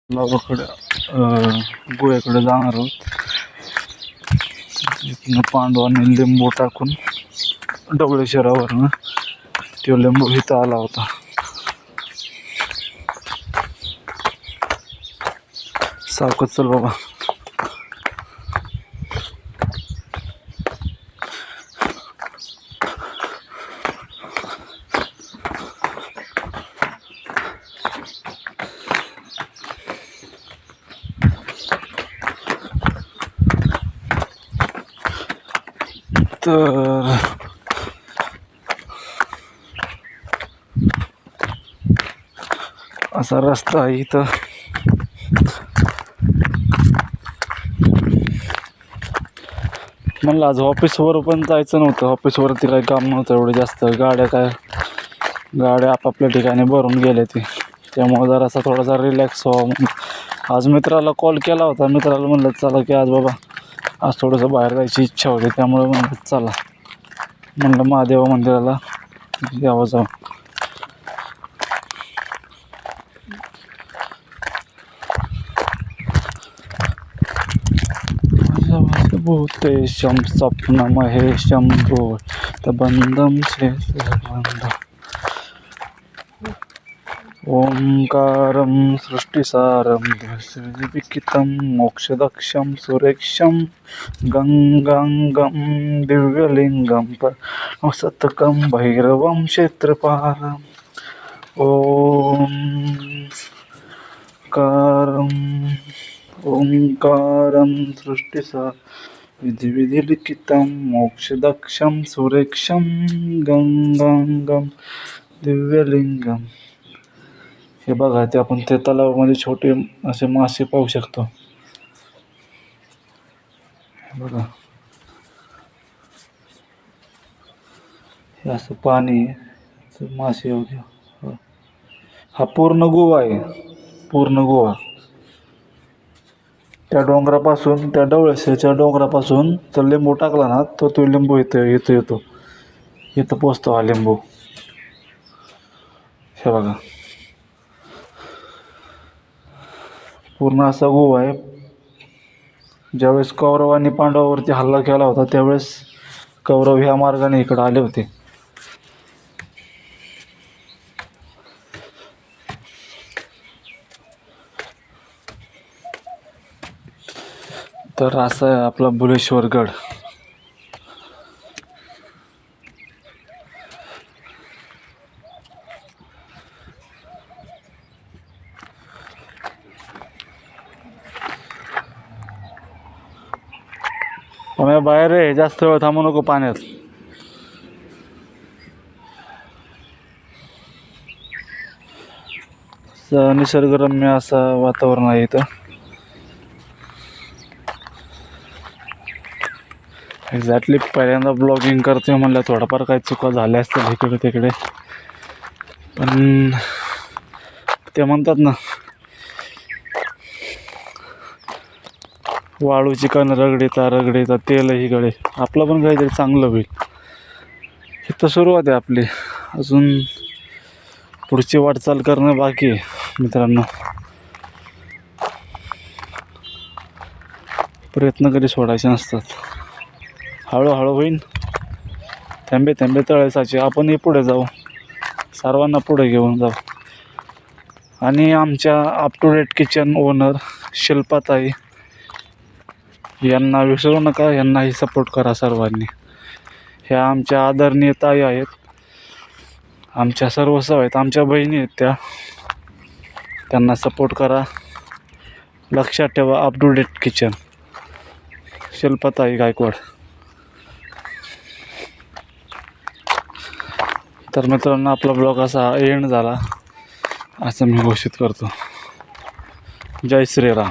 गावाकडे गोव्याकडे जाणार आहोत. इथनं पांडव आणि लिंबू टाकून डबळे शहरावरनं तो लिंबू इथं आला होता. सावकाश चल बाबा. तर असा रस्ता आहे इथं. म्हणलं आज ऑफिसवर पण जायचं नव्हतं. ऑफिसवरती काही काम नव्हतं एवढं जास्त. गाड्या आपापल्या ठिकाणी भरून गेल्या ती. त्यामुळे जरासा थोडासा रिलॅक्स व्हावा म्हणून आज मित्राला कॉल केला होता. मित्राला म्हणलं चला की आज बाबा आज थोडंसं बाहेर जायची इच्छा होती. त्यामुळे म्हणलं चला. म्हणलं महादेव मंदिराला यावं जाऊ. भूतेशम स्वप्न महेशम भूतबंधम शेषबंधम ओंकारं सृष्टिसारं विकितं मोक्षदक्षं सुरेक्षं गंगांगं दिव्यलिंगं सततं भैरवं क्षेत्रपालम् ओंकारं सृष्टिसारं विधिलिखितं मोक्षदक्षं सुरेक्षं गंगांगं दिव्यलिंगम. हे बघा ते आपण ते तलावामध्ये छोटे असे मासे पाहू शकतो. हे बघा हे असं पाणी मासे वगैरे. हा पूर्ण गोवा आहे. पूर्ण गोवा त्या डोंगरापासून त्या डवळेश्वरच्या डोंगरापासून तर लिंबू टाकला ना तो लिंबू येतो इथं पोचतो हा लिंबू. हे बघा पूर्ण असा गोवा आहे. ज्यावेळेस कौरव आणि पांडवावरती हल्ला केला होता त्यावेळेस कौरव ह्या मार्गाने इकडे आले होते. तर असा आहे आपला बुलेश्वर गड. बाहेर आहे जास्त वेळ थांबू नको पाण्यात. निसर्गरम्य असं वातावरण आहे इथं. एक्झॅक्टली पहिल्यांदा ब्लॉगिंग करतोय म्हणलं थोडाफार काही चुका झाल्या असतील इकडे तिकडे. पण ते म्हणतात ना वाळूची कण रगडीता तेलही गळे. आपलं पण काहीतरी चांगलं होईल. इथं सुरुवात आहे आपली. अजून पुढची वाटचाल करणं बाकी आहे मित्रांनो. प्रयत्न कधी सोडायचे नसतात. हळूहळू होईन. थेंबे थेंबे तळे साचे. आपणही पुढे जाऊ. सर्वांना पुढे घेऊन जाऊ. आणि आमच्या up to date kitchen owner शिल्पाताई यांना विसरू नका. यांनाही सपोर्ट करा सर्वांनी. ह्या आमच्या आदरणीय ताई आहेत. आमच्या सर्वस्व आहेत. आमच्या बहिणी आहेत त्यांना सपोर्ट करा. लक्षात ठेवा अप टू डेट किचन शिल्पाताई गायकवाड. तर मित्रांनो आपला ब्लॉग असा एंड झाला असं मी घोषित करतो. जय श्रीराम.